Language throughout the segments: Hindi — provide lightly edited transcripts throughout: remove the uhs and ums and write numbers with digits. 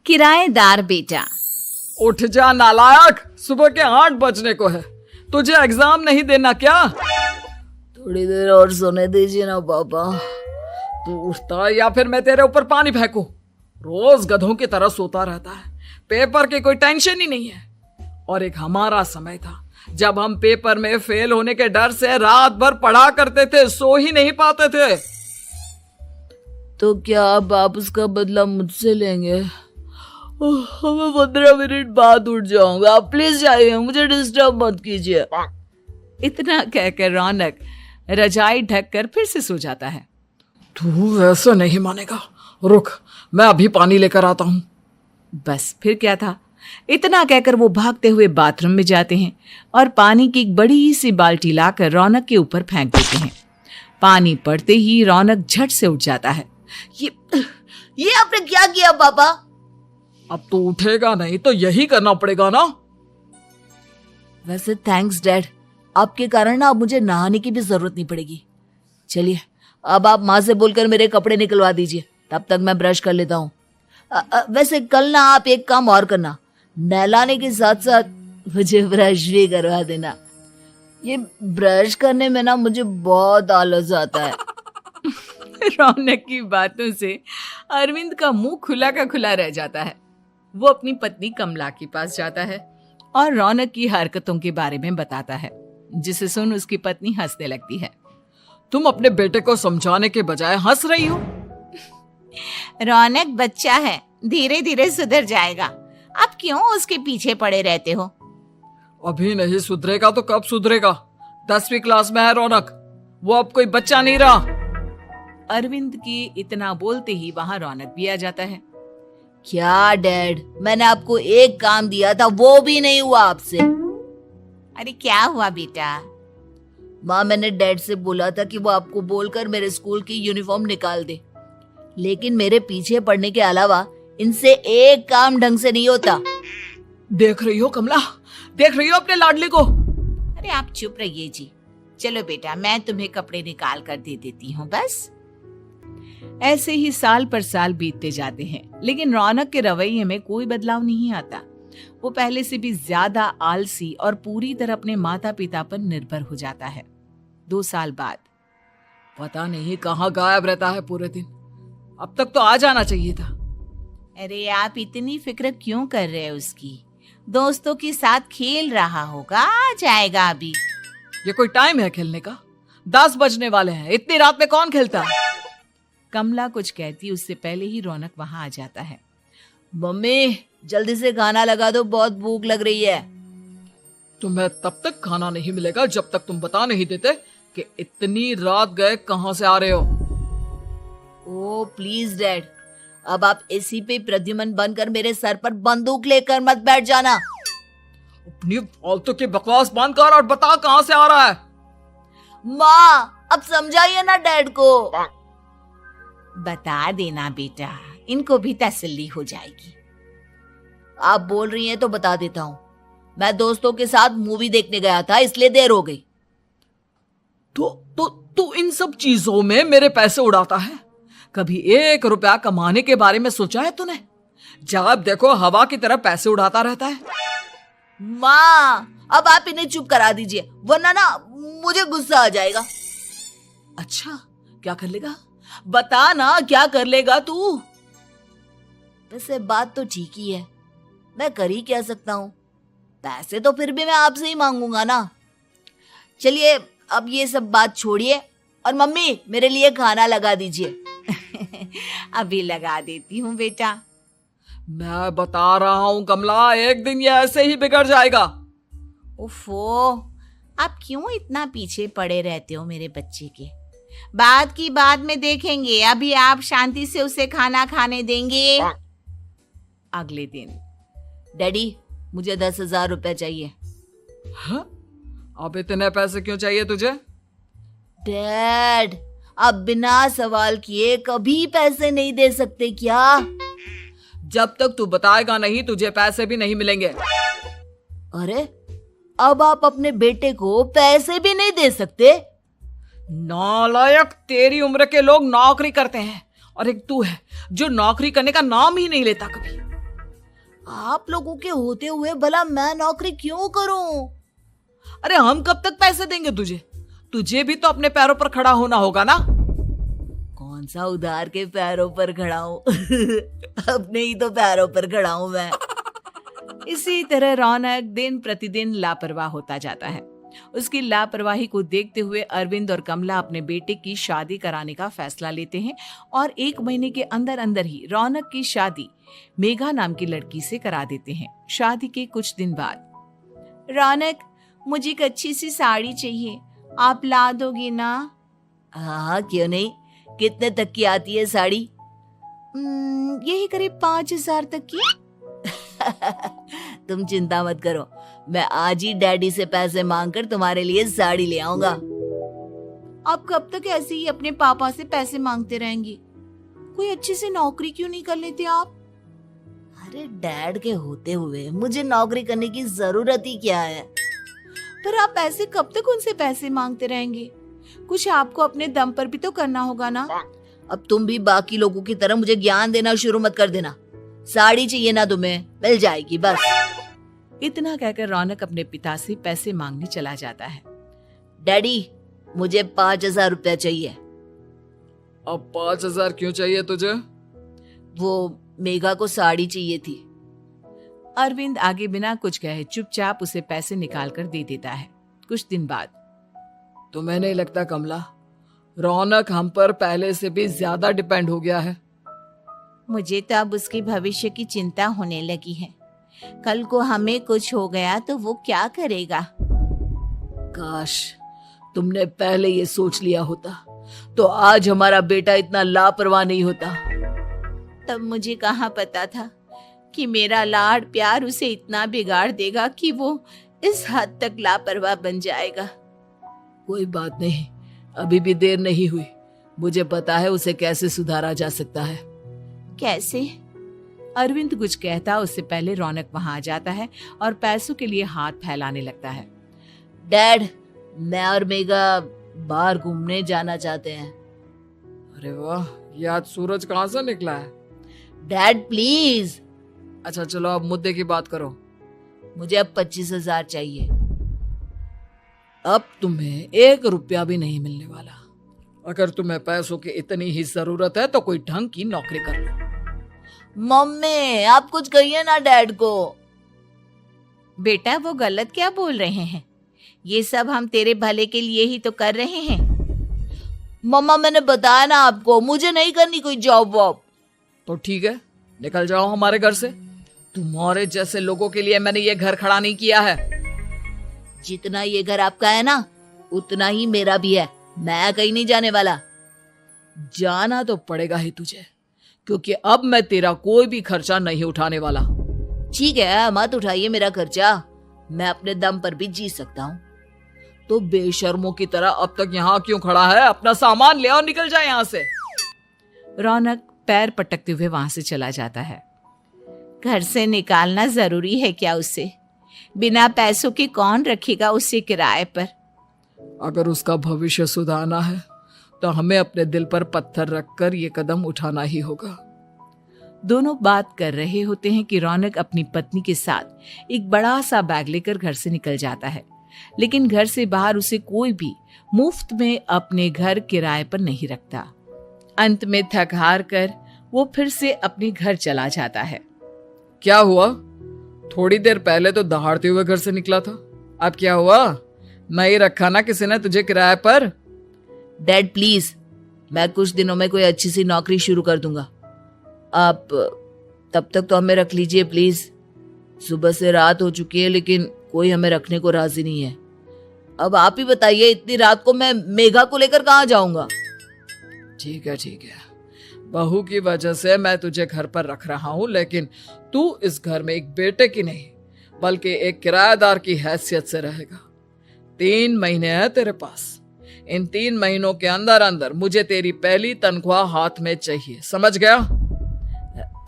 किराएदार बेटा। उठ जा नालायक, सुबह के 8 बजने को है। तुझे एग्जाम नहीं देना क्या? थोड़ी देर और सोने दीजिए ना पापा। तू उठता या फिर मैं तेरे ऊपर पानी फेंकूं? रोज गधों की तरह सोता रहता है, पेपर की कोई टेंशन ही नहीं है। और एक हमारा समय था जब हम पेपर में फेल होने के डर से रात भर पढ़ा करते थे, सो ही नहीं पाते थे। तो क्या अब आप उसका बदला मुझसे लेंगे? मैं 15 मिनट बाद उठ जाऊंगा, आप प्लीज जाइए, मुझे डिस्टर्ब मत कीजिए। इतना कहकर रौनक रजाई ढककर फिर से सो जाता है। तू वैसे नहीं मानेगा, रुक मैं अभी पानी लेकर आता हूं। बस फिर क्या था, इतना कहकर वो भागते हुए बाथरूम में जाते हैं और पानी की एक बड़ी सी बाल्टी लाकर रौनक के ऊपर फेंक देते हैं। पानी पड़ते ही रौनक झट से उठ जाता है। ये आपने क्या किया पापा? अब तो उठेगा नहीं तो यही करना पड़ेगा ना। वैसे थैंक्स डैड, आपके कारण ना अब मुझे नहाने की भी जरूरत नहीं पड़ेगी। चलिए अब आप माँ से बोलकर मेरे कपड़े निकलवा दीजिए, तब तक मैं ब्रश कर लेता हूँ। वैसे कल ना आप एक काम और करना, नहलाने के साथ साथ मुझे ब्रश भी करवा देना। ये ब्रश करने में ना मुझे बहुत आलस आता है। रौनक की बातों से अरविंद का मुंह खुला का खुला रह जाता है। वो अपनी पत्नी कमला के पास जाता है और रौनक की हरकतों के बारे में बताता है, जिसे सुन उसकी पत्नी हंसने लगती है। तुम अपने बेटे को समझाने के बजाय हंस रही हो। रौनक बच्चा है, धीरे धीरे सुधर जाएगा, आप क्यों उसके पीछे पड़े रहते हो? अभी नहीं सुधरेगा तो कब सुधरेगा? 10वीं क्लास में है रौनक, वो अब कोई बच्चा नहीं रहा। अरविंद की इतना बोलते ही वहां रौनक भी आ जाता है। क्या डैड, मैंने आपको एक काम दिया था, वो भी नहीं हुआ आपसे। अरे क्या हुआ बेटा? माँ, मैंने डैड से बोला था कि वो आपको बोलकर मेरे स्कूल की यूनिफॉर्म निकाल दे, लेकिन मेरे पीछे पड़ने के अलावा इनसे एक काम ढंग से नहीं होता। देख रही हो कमला, देख रही हो अपने लाडले को? अरे आप चुप रहिए जी। चलो बेटा, मैं तुम्हें कपड़े निकाल कर दे देती हूँ। बस ऐसे ही साल पर साल बीतते जाते हैं, लेकिन रौनक के रवैये में कोई बदलाव नहीं आता। वो पहले से भी ज्यादा आलसी और पूरी तरह अपने माता पिता पर निर्भर हो जाता है। 2 साल बाद पता नहीं कहाँ गायब रहता है पूरे दिन, अब तक तो आ जाना चाहिए था। अरे आप इतनी फिक्र क्यों कर रहे हैं उसकी? दोस्तों के साथ खेल रहा होगा, आ जाएगा अभी। ये कोई टाइम है खेलने का? 10 बजने वाले हैं, इतनी रात में कौन खेलता है? कमला कुछ कहती उससे पहले ही रौनक वहां आ जाता है। मम्मी जल्दी से खाना लगा दो, बहुत भूख लग रही है। तुम्हें तब तक खाना नहीं मिलेगा जब तक तुम बता नहीं देते कि इतनी रात गए कहां से आ रहे हो। ओ प्लीज डैड, अब आप एसी पे प्रद्युमन बनकर मेरे सर पर बंदूक लेकर मत बैठ जाना। अपनी फालतू की बकवास बंद कर और बता कहां से आ रहा है। माँ अब समझाइए ना डैड को। बता देना बेटा, इनको भी तसल्ली हो जाएगी। आप बोल रही हैं तो बता देता हूँ, मैं दोस्तों के साथ मूवी देखने गया था, इसलिए देर हो गई। तो इन सब चीजों में मेरे पैसे उड़ाता है। कभी 1 रुपया कमाने के बारे में सोचा है तूने? जब देखो हवा की तरह पैसे उड़ाता रहता है। माँ अब आप इन्हें चुप करा दीजिए, वरना ना मुझे गुस्सा आ जाएगा। अच्छा क्या कर लेगा? बता ना क्या कर लेगा तू? वैसे बात तो ठीक ही है, मैं कर ही क्या सकता हूँ। पैसे तो फिर भी मैं आपसे ही मांगूंगा ना। चलिए अब ये सब बात छोड़िए और मम्मी मेरे लिए खाना लगा दीजिए। अभी लगा देती हूँ बेटा। मैं बता रहा हूँ कमला, एक दिन ये ऐसे ही बिगड़ जाएगा। ओफो, आप क्यों इतना पीछे पड़े रहते हो मेरे बच्चे के? बात की बाद में देखेंगे, अभी आप शांति से उसे खाना खाने देंगे। अगले दिन डैडी मुझे 10,000 रुपए चाहिए। हाँ? अब इतने पैसे क्यों चाहिए तुझे? डैड आप बिना सवाल किए कभी पैसे नहीं दे सकते क्या? जब तक तू बताएगा नहीं तुझे पैसे भी नहीं मिलेंगे। अरे अब आप अपने बेटे को पैसे भी नहीं दे सकते? नालायक, तेरी उम्र के लोग नौकरी करते हैं और एक तू है जो नौकरी करने का नाम ही नहीं लेता कभी। आप लोगों के होते हुए भला मैं नौकरी क्यों करूं? अरे हम कब तक पैसे देंगे तुझे? तुझे भी तो अपने पैरों पर खड़ा होना होगा ना। कौन सा उधार के पैरों पर खड़ा हूं? अपने ही तो पैरों पर खड़ा हूं मैं। इसी तरह रौनक दिन प्रतिदिन लापरवाह होता जाता है। उसकी लापरवाही को देखते हुए अरविंद और कमला अपने बेटे की शादी कराने का फैसला लेते हैं और 1 महीने के अंदर अंदर ही रौनक की शादी मेघा नाम की लड़की से करा देते हैं। शादी के कुछ दिन बाद, रौनक, मुझे एक अच्छी सी साड़ी चाहिए, आप ला दोगी ना? हाँ, क्यों नहीं। कितने तक की आती है साड़ी? यही करीब 5,000 तक की। तुम चिंता मत करो, मैं आज ही डैडी से पैसे मांगकर तुम्हारे लिए साड़ी ले आऊंगा। आप कब तक ऐसे ही अपने पापा से पैसे मांगते रहेंगी? कोई अच्छी सी नौकरी क्यों नहीं कर लेते आप? अरे डैड के होते हुए मुझे नौकरी करने की जरूरत ही क्या है? पर आप ऐसे कब तक उनसे पैसे मांगते रहेंगे? कुछ आपको अपने दम पर भी तो करना होगा ना। अब तुम भी बाकी लोगों की तरह मुझे ज्ञान देना शुरू मत कर देना। साड़ी चाहिए ना तुम्हें, मिल जाएगी बस। इतना कहकर रौनक अपने पिता से पैसे मांगने चला जाता है। डैडी, मुझे 5,000 रुपया चाहिए। अब 5,000 क्यों चाहिए तुझे? वो मेघा को साड़ी चाहिए थी। अरविंद आगे बिना कुछ कहे चुपचाप उसे पैसे निकाल कर दे देता है। कुछ दिन बाद, तुम्हें नहीं लगता कमला, रौनक हम पर पहले से भी ज्यादा डिपेंड हो गया है? मुझे तो अब उसके भविष्य की चिंता होने लगी है। कल को हमें कुछ हो गया तो वो क्या करेगा? काश तुमने पहले ये सोच लिया होता तो आज हमारा बेटा इतना लापरवाह नहीं होता। तब मुझे कहाँ पता था कि मेरा लाड प्यार उसे इतना बिगाड़ देगा कि वो इस हद तक लापरवाह बन जाएगा। कोई बात नहीं, अभी भी देर नहीं हुई। मुझे पता है उसे कैसे सुधारा जा सकता है। कैसे? अरविंद कुछ कहता उससे पहले रौनक वहां आ जाता है और पैसों के लिए हाथ फैलाने लगता है। डैड, मैं और मेघा बाहर घूमने जाना चाहते हैं। अरे वाह, ये आज सूरज कहाँ से निकला है? Dad please. अच्छा चलो अब मुद्दे की बात करो। मुझे अब 25,000 चाहिए। अब तुम्हें 1 रुपया भी नहीं मिलने वाला। अगर तुम्हें पैसों की इतनी ही जरूरत है तो कोई ढंग की नौकरी कर लो। मम्मी, आप कुछ कहिए ना डैड को। बेटा, वो गलत क्या बोल रहे हैं? ये सब हम तेरे भले के लिए ही तो कर रहे हैं। मम्मा, मैंने बताया ना आपको, मुझे नहीं करनी कोई जॉब वॉब। तो ठीक है, निकल जाओ हमारे घर से। तुम्हारे जैसे लोगों के लिए मैंने ये घर खड़ा नहीं किया है। जितना ये घर आपका है ना, उतना ही मेरा भी है। मैं कहीं नहीं जाने वाला। जाना तो पड़ेगा ही तुझे, क्योंकि अब मैं तेरा कोई भी खर्चा नहीं उठाने वाला। ठीक है, मत उठाइए मेरा खर्चा, मैं अपने दम पर भी जी सकता हूँ। तो बेशर्मों की तरह अब तक यहाँ क्यों खड़ा है? अपना सामान ले और निकल जाए यहाँ से। रौनक पैर पटकते हुए वहां से चला जाता है। घर से निकालना जरूरी है क्या उसे? बिना पैसों के कौन रखेगा उसे किराए पर? अगर उसका भविष्य सुधारना है तो हमें अपने दिल पर पत्थर रखकर ये कदम उठाना ही होगा। दोनों बात कर रहे होते हैं कि रौनक अपनी पत्नी के साथ एक बड़ा सा बैग लेकर घर से निकल जाता है, लेकिन घर से बाहर उसे कोई भी मुफ्त में अपने घर किराए पर नहीं रखता। अंत में थक हार कर वो फिर से अपने घर चला जाता है। क्या हुआ? थोड़ी देर पहले तो दहाड़ते हुए घर से निकला था, अब क्या हुआ? नहीं रखा ना किसी ने तुझे किराए पर? डैड प्लीज, मैं कुछ दिनों में कोई अच्छी सी नौकरी शुरू कर दूंगा। आप तब तक तो हमें रख लीजिए प्लीज। सुबह से रात हो चुकी है लेकिन कोई हमें रखने को राजी नहीं है। अब आप ही बताइए, इतनी रात को मैं मेघा को लेकर कहाँ जाऊंगा? ठीक है, बहू की वजह से मैं तुझे घर पर रख रहा हूँ, लेकिन तू इस घर में एक बेटे की नहीं बल्कि एक किराएदार की हैसियत से रहेगा। 3 महीने हैं तेरे पास। इन 3 महीनों के अंदर अंदर मुझे तेरी पहली तनख्वाह हाथ में चाहिए, समझ गया?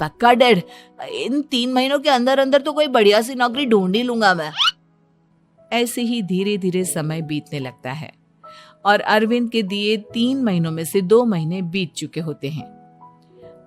पक्का डैड, इन 3 महीनों के अंदर अंदर तो कोई बढ़िया सी नौकरी ढूंढ ही लूंगा मैं। ऐसे ही धीरे धीरे समय बीतने लगता है और अरविंद के दिए 3 महीनों में से 2 महीने बीत चुके होते हैं।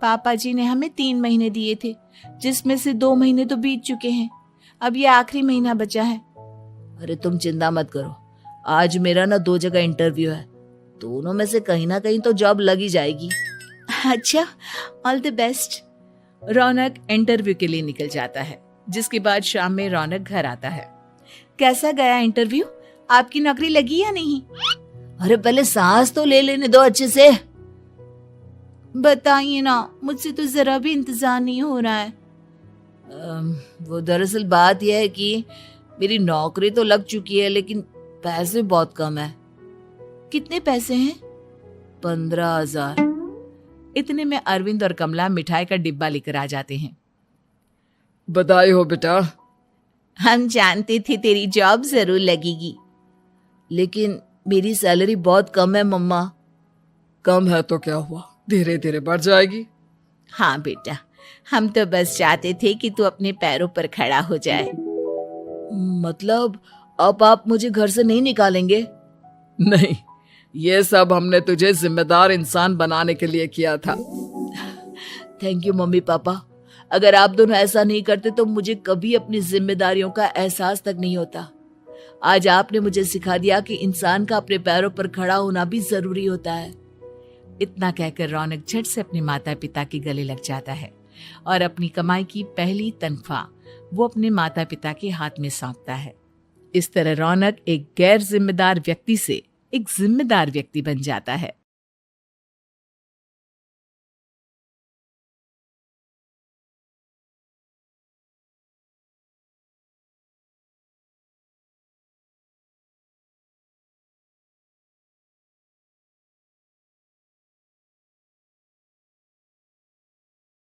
पापा जी ने हमें 3 महीने दिए थे, जिसमें से 2 महीने तो बीत चुके हैं। अब ये आखिरी महीना बचा है। अरे तुम चिंता मत करो, आज मेरा ना 2 जगह इंटरव्यू है, दोनों में से कहीं ना कहीं तो जॉब लग ही जाएगी। अच्छा, all the best. Raunak interview के लिए निकल जाता है, जिसके बाद शाम में रौनक घर आता है। कैसा गया इंटरव्यू? आपकी नौकरी लगी या नहीं? अरे पहले सांस तो ले लेने दो अच्छे से। बताइए ना, मुझसे तो जरा भी इंतजार नहीं हो रहा है। वो दरअसल बात यह है कि मेरी नौकरी तो लग चुकी है, लेकिन पैसे बहुत कम है। कितने पैसे हैं? 15,000। इतने में अरविंद और कमला मिठाई का डिब्बा लेकर आ जाते हैं। बधाई हो बेटा। हम जानते थे तेरी जॉब जरूर लगेगी। लेकिन मेरी सैलरी बहुत कम है मम्मा। कम है तो क्या हुआ, धीरे धीरे बढ़ जाएगी। हाँ बेटा, हम तो बस चाहते थे कि तू अपने पैरों पर खड़ा हो जाए। मतलब अब आप मुझे घर से नहीं निकालेंगे? नहीं, ये सब हमने तुझे जिम्मेदार इंसान बनाने के लिए किया था। Thank you mummy papa. अगर आप दोनों ऐसा नहीं करते तो मुझे कभी अपनी जिम्मेदारियों का एहसास तक नहीं होता। आज आपने मुझे सिखा दिया कि इंसान का अपने पैरों पर खड़ा होना भी जरूरी होता है। इतना कहकर रौनक झट से अपने माता पिता के गले लग जाता है और अपनी कमाई की पहली तनख्वाह वो अपने माता पिता के हाथ में सौंपता है। इस तरह रौनक एक गैर जिम्मेदार व्यक्ति से एक जिम्मेदार व्यक्ति बन जाता है।